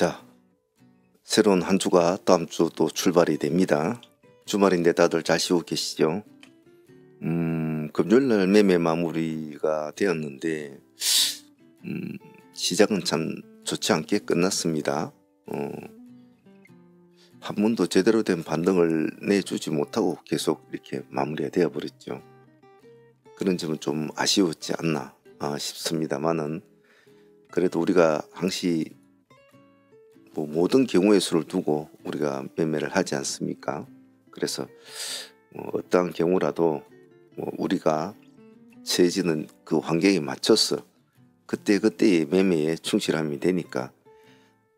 자, 새로운 한 주가 다음 주 또 출발이 됩니다. 주말인데 다들 잘 쉬고 계시죠? 금요일날 매매 마무리가 되었는데 시작은 참 좋지 않게 끝났습니다. 한 번도 제대로 된 반등을 내주지 못하고 계속 이렇게 마무리가 되어 버렸죠. 그런 점은 좀 아쉬웠지 않나 싶습니다만은, 그래도 우리가 항시 모든 경우의 수를 두고 우리가 매매를 하지 않습니까? 그래서 어떠한 경우라도 우리가 처해지는 그 환경에 맞춰서 그때그때의 매매에 충실함이 되니까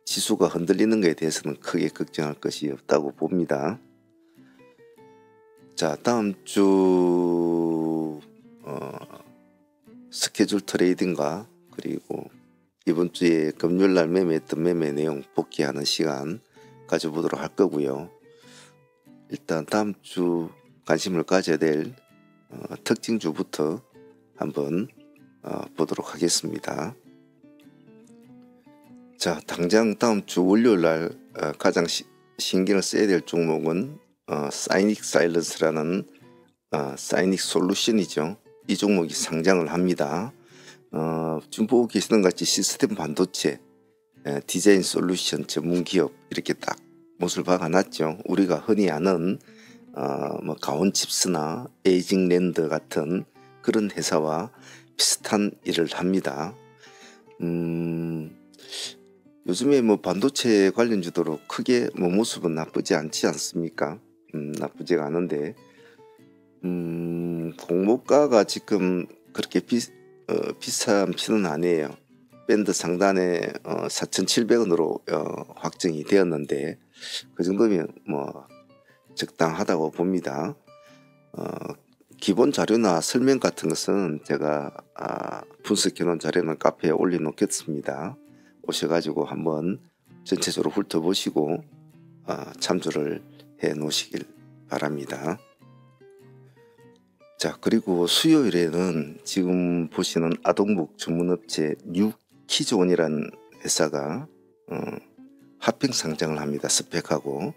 지수가 흔들리는 것에 대해서는 크게 걱정할 것이 없다고 봅니다. 자, 다음 주 스케줄 트레이딩과 그리고 이번 주에 금요일날 매매했던 매매 내용 복귀하는 시간 가져보도록 할 거고요. 일단 다음 주 관심을 가져야 될 특징주부터 한번 보도록 하겠습니다. 자, 당장 다음 주 월요일날 가장 신경을 써야 될 종목은 사이닉 사일런스라는 사이닉 솔루션이죠. 이 종목이 상장을 합니다. 지금 보고 계시는 같이 시스템 반도체 디자인 솔루션 전문 기업 이렇게 딱 못을 박아놨죠. 우리가 흔히 아는 가온칩스나 에이징랜드 같은 그런 회사와 비슷한 일을 합니다. 요즘에 반도체 관련주도로 크게 모습은 나쁘지 않지 않습니까? 나쁘지가 않은데 공모가가 지금 그렇게 비싼 편은 아니에요. 밴드 상단에 4,700원으로 확정이 되었는데 그 정도면 적당하다고 봅니다. 기본 자료나 설명 같은 것은 제가 분석해 놓은 자료는 카페에 올려놓겠습니다. 오셔가지고 한번 전체적으로 훑어보시고 참조를 해 놓으시길 바랍니다. 자, 그리고 수요일에는 지금 보시는 아동복 전문업체 뉴키즈온이라는 회사가 합병 상장을 합니다. 스펙하고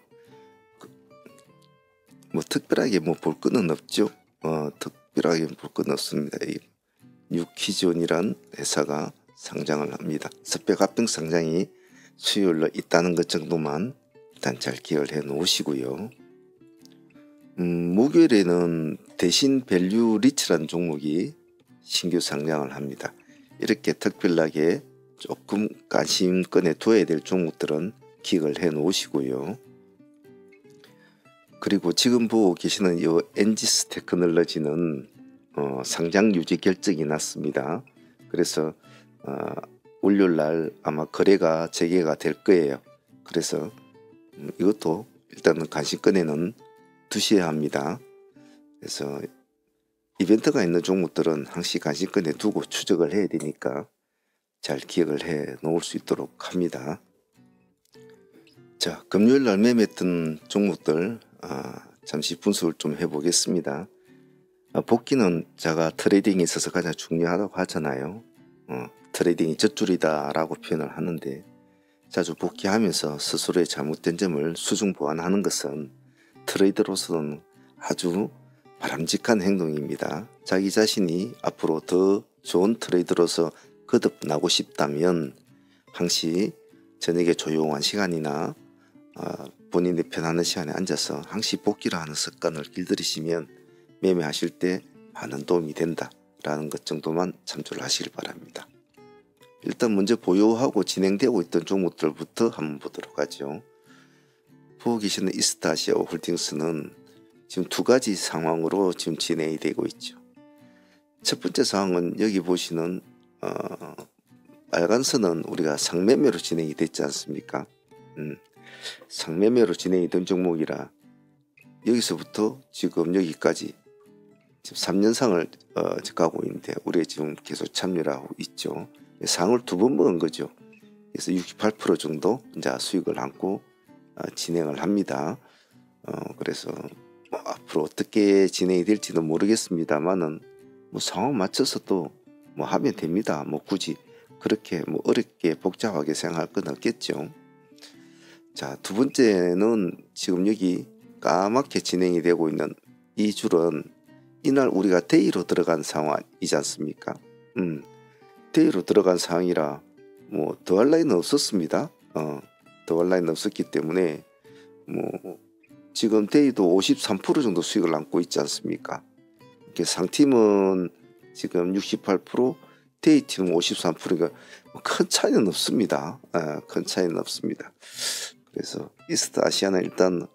특별하게 볼 거는 없죠. 특별하게 볼 거는 없습니다. 이 뉴키즈온이라는 회사가 상장을 합니다. 스펙 합병 상장이 수요일로 있다는 것 정도만 일단 잘 기억을 해 놓으시고요. 목요일에는 대신 밸류 리츠라는 종목이 신규 상장을 합니다. 이렇게 특별하게 조금 관심권에 둬야 될 종목들은 기억을 해 놓으시고요. 그리고 지금 보고 계시는 이 엔지스 테크놀로지는 상장 유지 결정이 났습니다. 그래서 월요일날 아마 거래가 재개가 될 거예요. 그래서 이것도 일단은 관심권에는 두셔야 합니다. 그래서 이벤트가 있는 종목들은 항시 관심권에 두고 추적을 해야 되니까 잘 기억을 해 놓을 수 있도록 합니다. 자, 금요일날 매매했던 종목들 잠시 분석을 좀 해보겠습니다. 복귀는 제가 트레이딩에 있어서 가장 중요하다고 하잖아요. 트레이딩이 젖줄이다 라고 표현을 하는데, 자주 복귀하면서 스스로의 잘못된 점을 수중 보완하는 것은 트레이더로서는 아주 바람직한 행동입니다. 자기 자신이 앞으로 더 좋은 트레이더로서 거듭나고 싶다면 항시 저녁에 조용한 시간이나 본인이 편안한 시간에 앉아서 항시 복귀를 하는 습관을 길들이시면 매매하실 때 많은 도움이 된다라는 것 정도만 참조를 하시길 바랍니다. 일단 먼저 보유하고 진행되고 있던 종목들부터 한번 보도록 하죠. 보고 계시는 이스타아시아 홀딩스는 지금 두 가지 상황으로 지금 진행이 되고 있죠. 첫 번째 상황은 여기 보시는 빨간 선은 우리가 상매매로 진행이 됐지 않습니까? 상매매로 진행이 된 종목이라 여기서부터 지금 여기까지 지금 3년상을 가고 있는데 우리가 지금 계속 참여를 하고 있죠. 상을 두 번 먹은 거죠. 그래서 68% 정도 이제 수익을 안고 진행을 합니다. 그래서 앞으로 어떻게 진행이 될지는 모르겠습니다만은 상황 맞춰서 또 하면 됩니다. 굳이 그렇게 어렵게 복잡하게 생각할 건 없겠죠. 자, 두 번째는 지금 여기 까맣게 진행이 되고 있는 이 줄은 이날 우리가 데이로 들어간 상황이지 않습니까? 데이로 들어간 상황이라 뭐 더할 나위는 없었습니다. 더할 나위는 없었기 때문에 뭐 지금 데이도 53% 정도 수익을 남고 있지 않습니까? 이렇게 상팀은 지금 68%, 데이팀은 53%가 큰 차이는 없습니다. 큰 차이는 없습니다. 그래서 이스트 아시아는 일단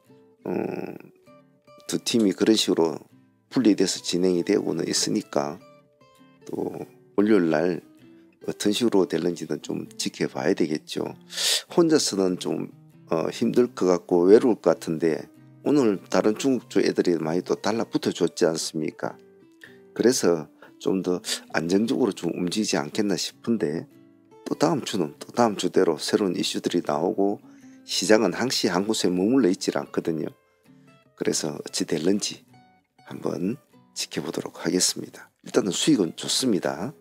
두 팀이 그런 식으로 분리돼서 진행이 되고는 있으니까 또 월요일 날 어떤 식으로 될는지는 좀 지켜봐야 되겠죠. 혼자서는 좀 힘들 것 같고 외로울 것 같은데 오늘 다른 중국 쪽 애들이 많이 또 달라붙어 줬지 않습니까? 그래서 좀 더 안정적으로 좀 움직이지 않겠나 싶은데 또 다음 주는 또 다음 주대로 새로운 이슈들이 나오고 시장은 항시 한 곳에 머물러 있질 않거든요. 그래서 어찌 될는지 한번 지켜보도록 하겠습니다. 일단은 수익은 좋습니다.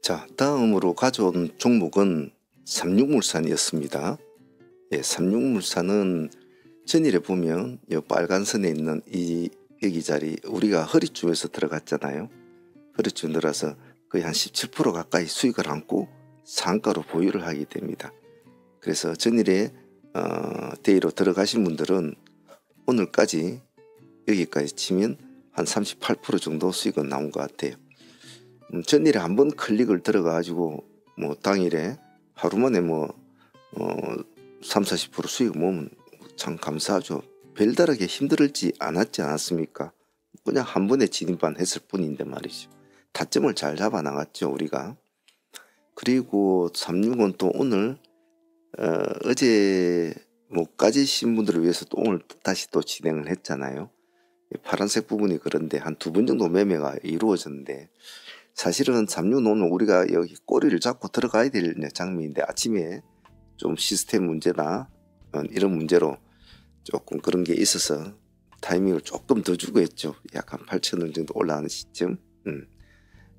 자, 다음으로 가져온 종목은 삼육물산이었습니다. 예, 삼육물산은 전일에 보면 이 빨간 선에 있는 이 여기 자리 우리가 허리춤에서 들어갔잖아요. 허리춤 들어서 거의 한 17% 가까이 수익을 안고 상가로 보유를 하게 됩니다. 그래서 전일에 데이로 들어가신 분들은 오늘까지 여기까지 치면 한 38% 정도 수익은 나온 것 같아요. 전일에 한번 클릭을 들어가 가지고 뭐 당일에 하루 만에 뭐 30-40% 수익 모으면 참 감사하죠. 별다르게 힘들지 않았습니까? 그냥 한 번에 진입만 했을 뿐인데 말이죠. 타점을 잘 잡아 나갔죠 우리가. 그리고 36은 또 오늘 어제 못 가지신 분들을 위해서 또 오늘 다시 또 진행을 했잖아요. 파란색 부분이 그런데 한 두 번 정도 매매가 이루어졌는데 사실은 36은 오늘 우리가 여기 꼬리를 잡고 들어가야 될 장면인데 아침에 좀 시스템 문제나 이런 문제로 조금 그런 게 있어서 타이밍을 조금 더 주고 했죠. 약 한 8,000원 정도 올라가는 시점.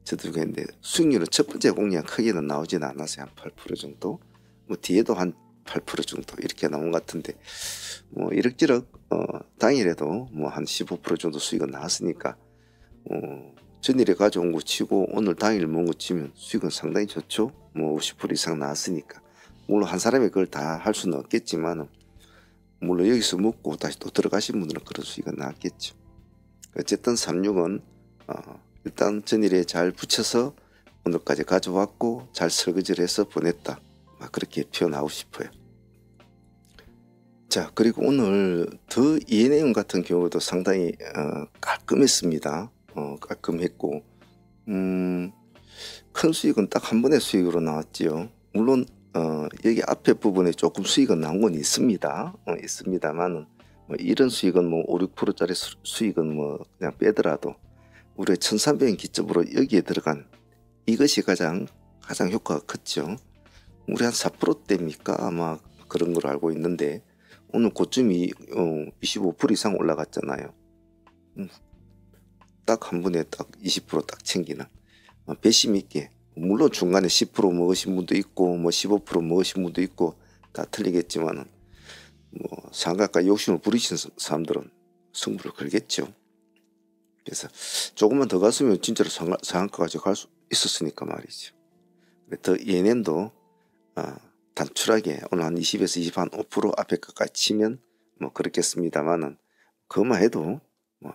저도 그랬는데 수익률은 첫 번째 공략 크게는 나오진 않았어요. 한 8% 정도. 뭐 뒤에도 한 8% 정도 이렇게 나온 것 같은데 뭐 이럭저럭 당일에도 뭐 한 15% 정도 수익은 나왔으니까 전일에 가져온 거 치고 오늘 당일 모은 거 치면 수익은 상당히 좋죠. 뭐 50% 이상 나왔으니까. 물론 한 사람이 그걸 다 할 수는 없겠지만 물론 여기서 먹고 다시 또 들어가신 분들은 그런 수익은 나왔겠죠. 어쨌든 36은 일단 전일에 잘 붙여서 오늘까지 가져왔고 잘 설거지를 해서 보냈다. 그렇게 표현하고 싶어요. 자, 그리고 오늘 더 ENM 같은 경우도 상당히 깔끔했습니다. 깔끔했고 큰 수익은 딱 한 번의 수익으로 나왔지요. 물론 여기 앞에 부분에 조금 수익은 나온 건 있습니다. 있습니다만 이런 수익은 뭐 5-6%짜리 수익은 뭐 그냥 빼더라도 우리의 1300원 기점으로 여기에 들어간 이것이 가장 효과가 컸죠. 우리 한 4%대입니까? 아마 그런 걸 알고 있는데 오늘 고점이 25% 이상 올라갔잖아요. 딱 한 번에 딱 20% 챙기는 배심 있게 물론 중간에 10% 먹으신 분도 있고 뭐 15% 먹으신 분도 있고 다 틀리겠지만은 뭐 상가가 욕심을 부리신 사람들은 승부를 걸겠죠. 그래서 조금만 더 갔으면 진짜로 상한가까지 갈 수 있었으니까 말이죠. 더 ENM도 단출하게 오늘 한 20에서 25% 앞에 가까이 치면 뭐 그렇겠습니다만은 그것만 해도 뭐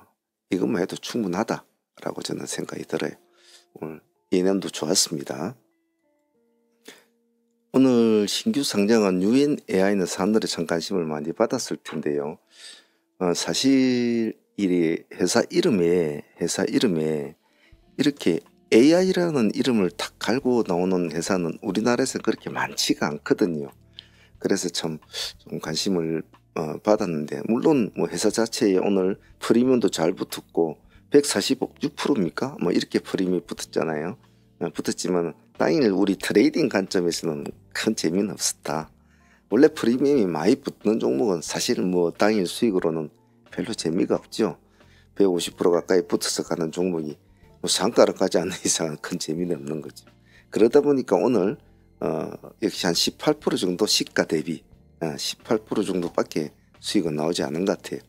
이것만 해도 충분하다라고 저는 생각이 들어요. 오늘 ENM도 좋았습니다. 오늘 신규 상장한 UNAI는 사람들이 참 관심을 많이 받았을 텐데요. 사실 이 회사 이름에 이렇게 AI라는 이름을 탁 갈고 나오는 회사는 우리나라에서 그렇게 많지가 않거든요. 그래서 참 좀 관심을 받았는데 물론 뭐 회사 자체에 오늘 프리미엄도 잘 붙었고 146%입니까? 뭐 이렇게 프리미엄이 붙었잖아요. 붙었지만 당일 우리 트레이딩 관점에서는 큰 재미는 없었다. 원래 프리미엄이 많이 붙는 종목은 사실은 뭐 당일 수익으로는 별로 재미가 없죠. 150% 가까이 붙어서 가는 종목이 뭐 상가로 가지 않는 이상은 큰 재미는 없는 거죠. 그러다 보니까 오늘 역시 한 18% 정도 시가 대비 18% 정도밖에 수익은 나오지 않은 것 같아요.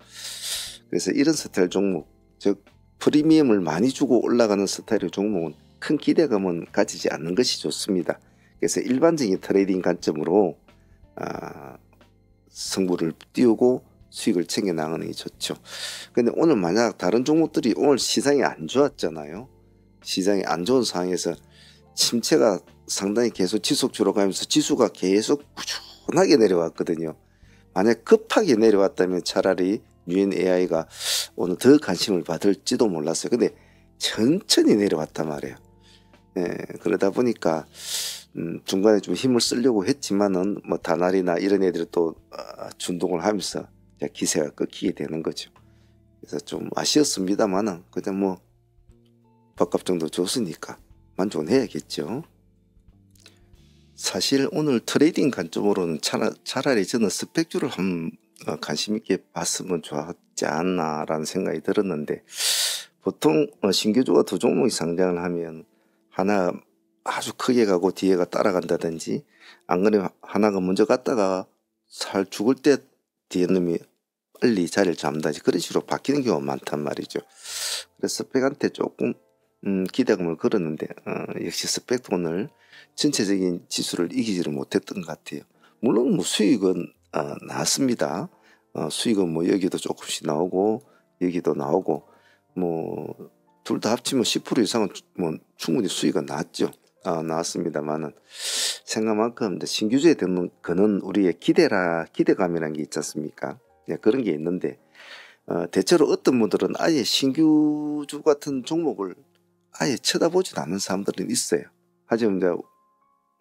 그래서 이런 스타일 종목, 즉 프리미엄을 많이 주고 올라가는 스타일의 종목은 큰 기대감은 가지지 않는 것이 좋습니다. 그래서 일반적인 트레이딩 관점으로 승부를 띄우고 수익을 챙겨 나가는 게 좋죠. 근데 오늘 만약 다른 종목들이 오늘 시장이 안 좋았잖아요. 시장이 안 좋은 상황에서 침체가 상당히 계속 지속적으로 가면서 지수가 계속 꾸준하게 내려왔거든요. 만약 급하게 내려왔다면 차라리 유엔 AI가 오늘 더 관심을 받을지도 몰랐어요. 근데 천천히 내려왔단 말이에요. 그러다 보니까 중간에 좀 힘을 쓰려고 했지만은 뭐 다날이나 이런 애들이 또 준동을 하면서 기세가 꺾이게 되는 거죠. 그래서 좀 아쉬웠습니다만은 그냥 뭐 밥값 정도 줬으니까 만족은 해야겠죠. 사실 오늘 트레이딩 관점으로는 차라리 저는 스펙주를 한번 관심 있게 봤으면 좋았지 않나라는 생각이 들었는데, 보통 신규주가 두 종목이 상장을 하면 하나 아주 크게 가고 뒤에가 따라간다든지, 안 그러면 하나가 먼저 갔다가 살 죽을 때 뒤에 놈이 빨리 자리를 잡는다든지 그런 식으로 바뀌는 경우가 많단 말이죠. 그래서 스펙한테 조금 기대감을 걸었는데 역시 스펙도 오늘 전체적인 지수를 이기지를 못했던 것 같아요. 물론 뭐 수익은 나왔습니다. 수익은 뭐 여기도 조금씩 나오고 여기도 나오고 뭐 둘 다 합치면 10% 이상은 뭐 충분히 수익은 나왔죠. 나왔습니다만은 생각만큼 신규주에 드는 그는 우리의 기대감이라는 게 있지 않습니까? 그런 게 있는데 대체로 어떤 분들은 아예 신규주 같은 종목을 아예 쳐다보지도 않는 사람들은 있어요. 하지만 이제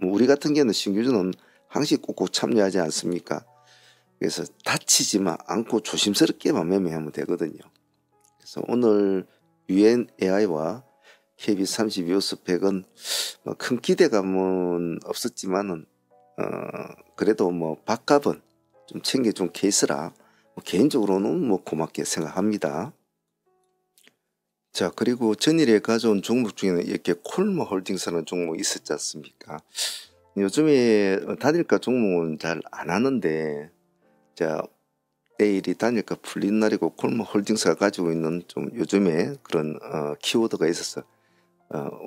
우리 같은 경우는 신규주는 항상 꼭꼭 참여하지 않습니까? 그래서 다치지만 않고 조심스럽게만 매매하면 되거든요. 그래서 오늘 유엔 AI와 KB32 스펙은 큰 기대감은 없었지만은 그래도 뭐 밥값은 좀 챙겨준 케이스라 개인적으로는 뭐 고맙게 생각합니다. 자, 그리고 전일에 가져온 종목 중에는 이렇게 콜머 홀딩스라는 종목이 있었지 않습니까? 요즘에 단일가 종목은 잘 안 하는데, 자, 내일이 단일가 풀린 날이고 콜머 홀딩스가 가지고 있는 좀 요즘에 그런 키워드가 있어서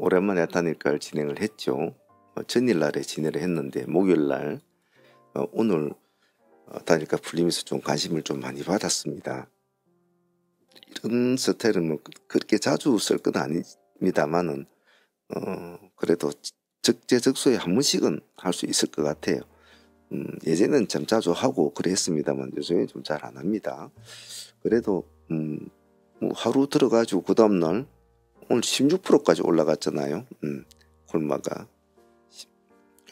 오랜만에 단일가를 진행을 했죠. 전일날에 진행을 했는데 목요일날 오늘 단일가 풀리면서 좀 관심을 좀 많이 받았습니다. 이런 스타일은 뭐 그렇게 자주 쓸 건 아닙니다만은 그래도 적재적소에 한 번씩은 할 수 있을 것 같아요. 예전에는 참 자주 하고 그랬습니다만 요즘에 좀 잘 안 합니다. 그래도 뭐 하루 들어가지고 그 다음날 오늘 16%까지 올라갔잖아요. 콜마가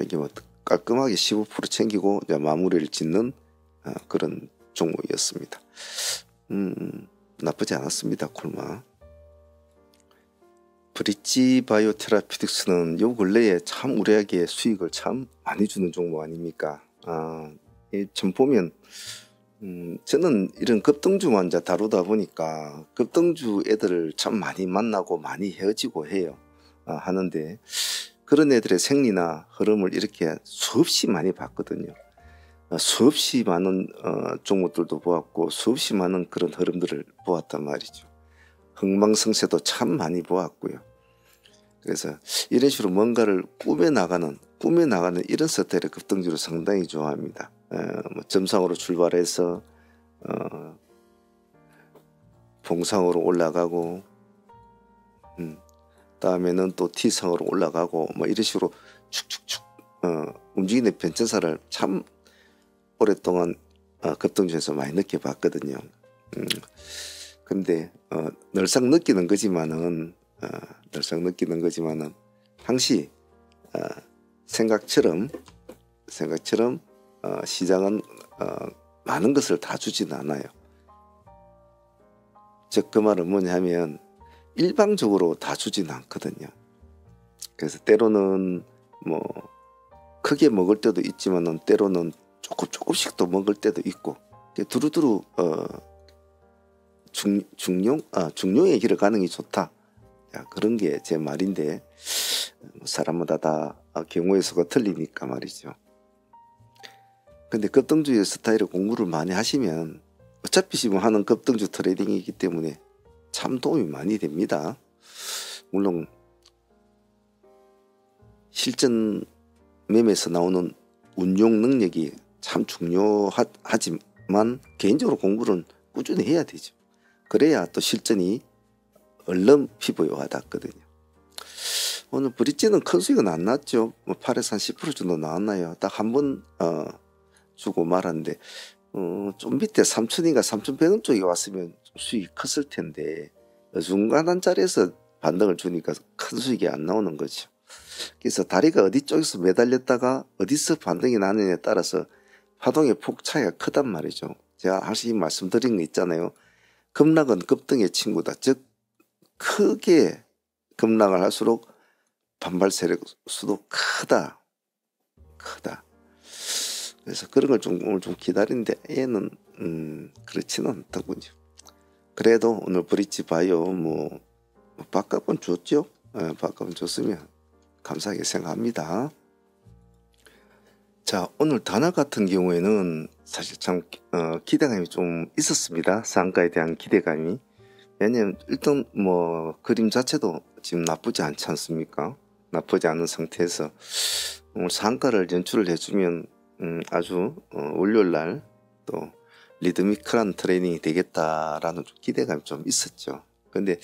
이게 뭐 깔끔하게 15% 챙기고 이제 마무리를 짓는 그런 종목이었습니다. 나쁘지 않았습니다. 콜마. 브릿지 바이오테라피틱스는 요 근래에 참 우리에게 수익을 참 많이 주는 종목 아닙니까? 좀 보면 저는 이런 급등주 환자 다루다 보니까 급등주 애들을 참 많이 만나고 많이 헤어지고 해요. 하는데 그런 애들의 생리나 흐름을 이렇게 수없이 많이 봤거든요. 수없이 많은 종목들도 보았고 수없이 많은 그런 흐름들을 보았단 말이죠. 흥망성쇠도 참 많이 보았고요. 그래서 이런 식으로 뭔가를 꾸며나가는 이런 스타일의 급등주를 상당히 좋아합니다. 뭐 점상으로 출발해서 봉상으로 올라가고 다음에는 또 T상으로 올라가고 뭐 이런 식으로 축축축 움직이는 변천사를 참 오랫동안 급등주에서 많이 느껴봤거든요. 근데 늘상 느끼는 거지만은 항시 생각처럼 시장은 많은 것을 다 주지는 않아요. 즉 그 말은 뭐냐면 일방적으로 다 주지는 않거든요. 그래서 때로는 뭐 크게 먹을 때도 있지만은 때로는 조금씩 또 먹을 때도 있고 두루두루 중용의 길을 가는 게 좋다. 그런 게 제 말인데 사람마다 다 경우의 수가 틀리니까 말이죠. 근데 급등주의 스타일을 공부를 많이 하시면 어차피 지금 하는 급등주 트레이딩이기 때문에 참 도움이 많이 됩니다. 물론 실전 매매에서 나오는 운용 능력이 참 중요하지만 개인적으로 공부는 꾸준히 해야 되죠. 그래야 또 실전이 얼른 피부에 와닿거든요. 오늘 브릿지는 큰 수익은 안 났죠. 뭐 8에서 한 10% 정도 나왔나요? 딱 한 번 주고 말았는데 좀 밑에 3,000인가 3,100원 쪽에 왔으면 수익이 컸을 텐데 중간한 자리에서 반등을 주니까 큰 수익이 안 나오는 거죠. 그래서 다리가 어디 쪽에서 매달렸다가 어디서 반등이 나느냐에 따라서 파동의 폭 차이가 크단 말이죠. 제가 항상 말씀드린 거 있잖아요. 급락은 급등의 친구다. 즉 크게 급락을 할수록 반발 세력 수도 크다. 그래서 그런 걸 오늘 좀 기다리는데 얘는 그렇지는 않더군요. 그래도 오늘 브릿지 바이오 뭐 밥값은 줬죠. 밥값은 줬으면 감사하게 생각합니다. 자, 오늘 다나 같은 경우에는 사실 참 기대감이 좀 있었습니다. 상가에 대한 기대감이. 왜냐면 일단 뭐 그림 자체도 지금 나쁘지 않지 않습니까? 나쁘지 않은 상태에서 오늘 상가를 연출을 해주면 아주 월요일날 또 리드미컬한 트레이닝이 되겠다라는 기대감이 좀 있었죠. 근데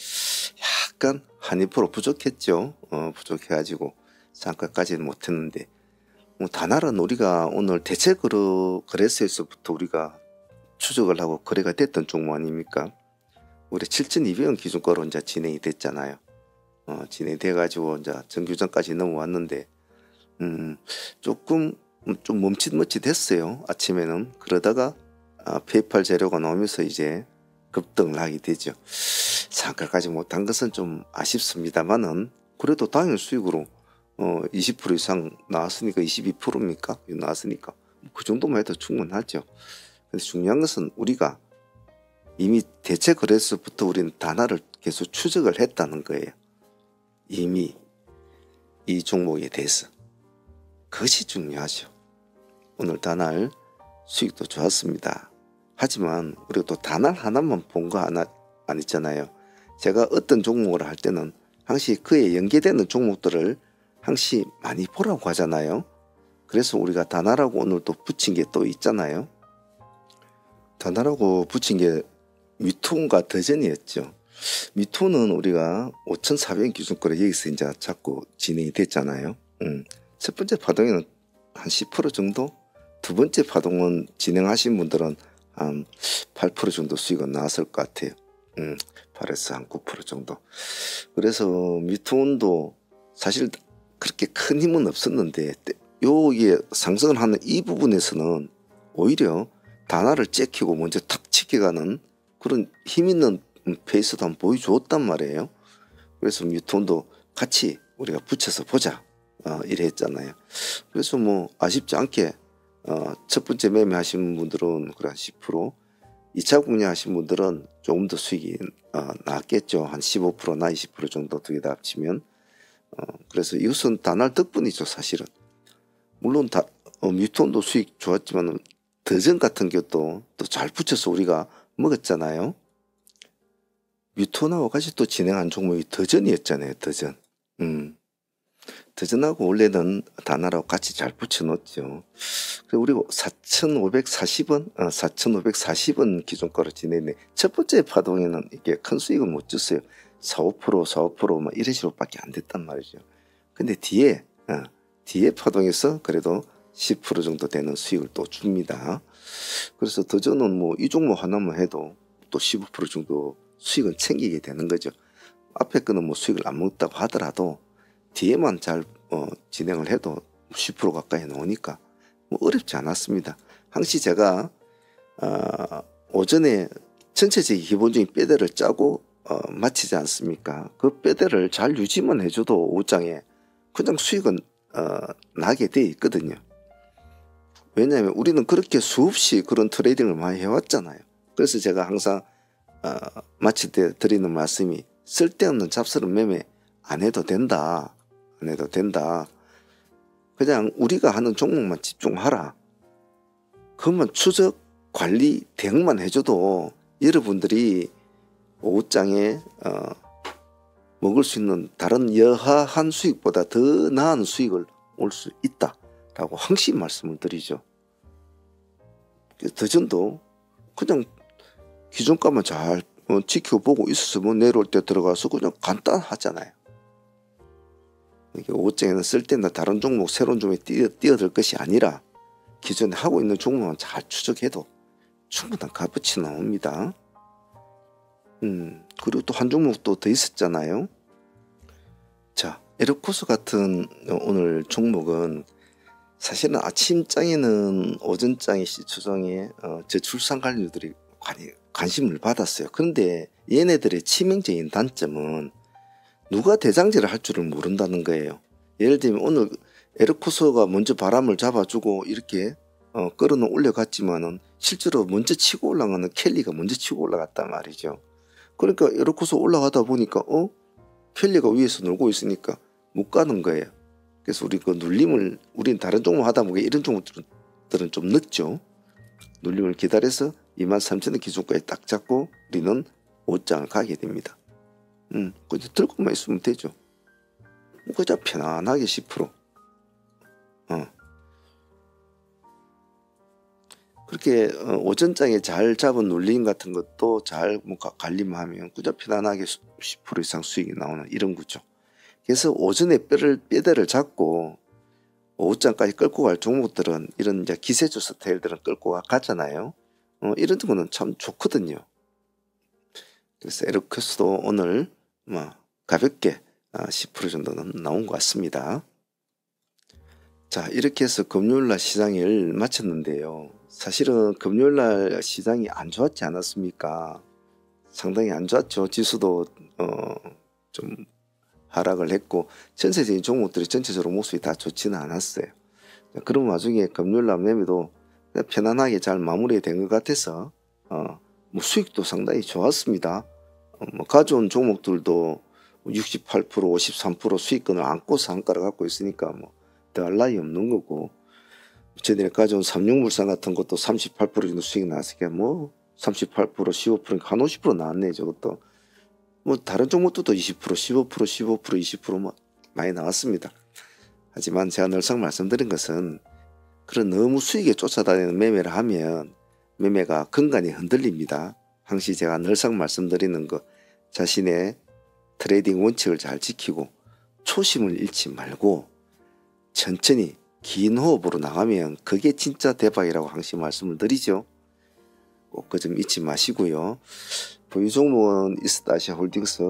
약간 한 2% 부족했죠. 부족해가지고 상가까지는 못했는데 뭐 다날은 우리가 오늘 대체적으로 거래소에서부터 우리가 추적을 하고 거래가 됐던 종목 아닙니까? 우리 7,200원 기준가로 이제 진행이 됐잖아요. 진행돼가지고 이제 정규전까지 넘어왔는데 조금 좀 멈칫멈칫했어요. 아침에는. 그러다가 페이팔 재료가 나오면서 이제 급등을 하게 되죠. 상가까지 못한 것은 좀 아쉽습니다만은 그래도 당일 수익으로 20% 이상 나왔으니까 22%입니까? 나왔으니까 그 정도만 해도 충분하죠. 근데 중요한 것은 우리가 이미 대체 거래소부터 우리는 단화를 계속 추적을 했다는 거예요. 이미 이 종목에 대해서. 그것이 중요하죠. 오늘 단할 수익도 좋았습니다. 하지만 우리가 또 단할 하나만 본 거 아니잖아요. 제가 어떤 종목을 할 때는 항시 그에 연계되는 종목들을 항시 많이 보라고 하잖아요. 그래서 우리가 단할하고 오늘 또 붙인 게 또 있잖아요. 단할하고 붙인 게 미투온과 더전이었죠. 미투온은 우리가 5,400원 기준거래 여기서 이제 자꾸 진행이 됐잖아요. 첫 번째 파동에는 한 10% 정도, 두 번째 파동은 진행하신 분들은 한 8% 정도 수익은 나왔을 것 같아요. 8에서 한 9% 정도. 그래서 미투온도 사실 그렇게 큰 힘은 없었는데 여기에 상승을 하는 이 부분에서는 오히려 단화를 째키고 먼저 탁 치켜가는 그런 힘 있는 페이스도 한번 보여주었단 말이에요. 그래서 미투온도 같이 우리가 붙여서 보자 이래 했잖아요. 그래서 뭐 아쉽지 않게 첫 번째 매매 하신 분들은 그래 한 10%, 2차 국내 하신 분들은 조금 더 수익이 나겠죠. 한 15%나 20% 정도 두 개 다 합치면. 그래서 이것은 단할 덕분이죠. 사실은. 물론 미투온도 수익 좋았지만 더전 같은 것도 또 잘 붙여서 우리가 먹었잖아요. 미투온하고 같이 또 진행한 종목이 더전이었잖아요. 더전. 더전하고 원래는 단화라고 같이 잘 붙여놓죠. 그리고 4,540원, 4,540원 기준가로 지내는데 첫 번째 파동에는 이게 큰 수익을 못 줬어요. 4, 5%, 4, 5% 막 이런 식으로밖에 안 됐단 말이죠. 근데 뒤에 파동에서 그래도 10% 정도 되는 수익을 또 줍니다. 그래서 더전은 뭐 이 종목 하나만 해도 또 15% 정도 수익을 챙기게 되는 거죠. 앞에 거는 뭐 수익을 안 먹었다고 하더라도 뒤에만 잘 진행을 해도 10% 가까이 나오니까 뭐 어렵지 않았습니다. 항시 제가 오전에 전체적인 기본적인 뼈대를 짜고 마치지 않습니까? 그 뼈대를 잘 유지만 해줘도 오후장에 그냥 수익은 나게 돼 있거든요. 왜냐하면 우리는 그렇게 수없이 그런 트레이딩을 많이 해왔잖아요. 그래서 제가 항상 마칠 때 드리는 말씀이 쓸데없는 잡스러운 매매 안 해도 된다. 안 해도 된다. 그냥 우리가 하는 종목만 집중하라. 그것만 추적 관리 대응만 해줘도 여러분들이 오후장에 먹을 수 있는 다른 여하한 수익보다 더 나은 수익을 올 수 있다라고 항상 말씀을 드리죠. 더전도 그냥 기존가만 잘 지켜보고 있었으면 내려올 때 들어가서 그냥 간단하잖아요. 오후장에는 쓸데나 다른 종목 새로운 종목에 뛰어들 것이 아니라 기존에 하고 있는 종목만 잘 추적해도 충분한 값어치 나옵니다. 그리고 또 한 종목도 더 있었잖아요. 자, 에르코스 같은 오늘 종목은 사실은 아침장에는 오전장에 시초장에 저출산관리들이 관심을 받았어요. 그런데 얘네들의 치명적인 단점은 누가 대장질을 할 줄을 모른다는 거예요. 예를 들면 오늘 에르코스가 먼저 바람을 잡아주고 이렇게 끌어는 올려갔지만은 실제로 먼저 치고 올라가는 켈리가 먼저 치고 올라갔단 말이죠. 그러니까 에르코스 올라가다 보니까 켈리가 위에서 놀고 있으니까 못 가는 거예요. 그래서 우리 그 눌림을 우린 다른 종목 하다 보니까 이런 종목들은 좀 늦죠. 눌림을 기다려서 23,000원 기준가에 딱 잡고 우리는 5장을 가게 됩니다. 그냥 들고만 있으면 되죠. 그저 편안하게 10%. 그렇게 오전장에 잘 잡은 눌림 같은 것도 잘 관리만 하면 그저 편안하게 10% 이상 수익이 나오는 이런 구조. 그래서 오전에 뼈대를 잡고 오후장까지 끌고 갈 종목들은 이런 이제 기세주 스타일들은 끌고 가잖아요. 이런 거는 참 좋거든요. 그래서 에르코스도 오늘 가볍게 10% 정도는 나온 것 같습니다. 자, 이렇게 해서 금요일날 시장을 마쳤는데요. 사실은 금요일날 시장이 안 좋았지 않았습니까? 상당히 안 좋았죠. 지수도 좀 하락을 했고 전체적인 종목들이 전체적으로 모습이 다 좋지는 않았어요. 그런 와중에 금요일날 매매도 편안하게 잘 마무리된 것 같아서 수익도 상당히 좋았습니다. 가져온 종목들도 68%, 53% 수익권을 안고서 한가를 갖고 있으니까 더할 나위 없는 거고, 저희들이 가져온 삼육물산 같은 것도 38% 정도 수익이 나왔으니까 38%, 15%, 한 50% 나왔네. 저것도 다른 종목들도 20%, 15%, 15%, 20% 많이 나왔습니다. 하지만 제가 늘상 말씀드린 것은 그런 너무 수익에 쫓아다니는 매매를 하면 매매가 근간이 흔들립니다. 항시 제가 늘상 말씀드리는 거, 자신의 트레이딩 원칙을 잘 지키고 초심을 잃지 말고 천천히 긴 호흡으로 나가면 그게 진짜 대박이라고 항상 말씀을 드리죠. 꼭 그 점 잊지 마시고요. 보유 종목은 이스타시아 홀딩스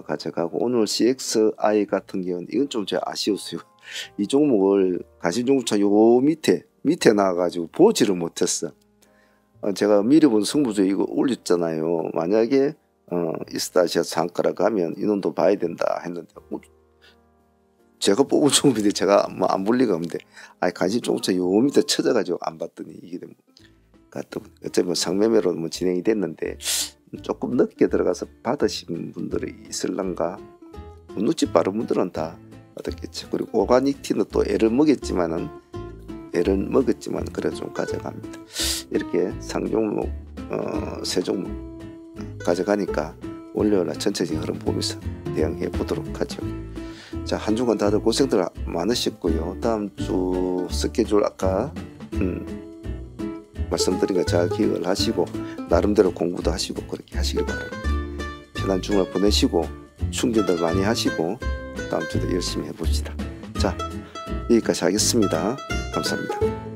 가져가고, 오늘 CXI 같은 경우는 이건 좀 제가 아쉬웠어요. 이 종목을 가신 종목차 요 밑에 나와가지고 보지를 못했어. 제가 미리 본 승부조 이거 올렸잖아요. 만약에 이스타시아 상가라 가면 이놈도 봐야 된다 했는데 제가 뽑은 종목인데 제가 안 볼 리가 없는데 관심 종목차 요 밑에 쳐져가지고 안 봤더니 이게 어쩌면 상매매로 진행이 됐는데 조금 늦게 들어가서 받으신 분들이 있을란가. 눈치 빠른 분들은 다 받았겠죠. 그리고 오가닉티는 또 애를 먹었지만 그래 좀 가져갑니다. 이렇게 상종목 세 종목 가져가니까 월요일날 전체적인 흐름 보면서 대응해 보도록 하죠. 자, 한 주간 다들 고생들 많으셨고요. 다음 주 스케줄 아까 말씀드린 거 잘 기억을 하시고 나름대로 공부도 하시고 그렇게 하시길 바랍니다. 편한 주말 보내시고 충전들 많이 하시고 다음 주도 열심히 해봅시다. 자, 여기까지 하겠습니다. 감사합니다.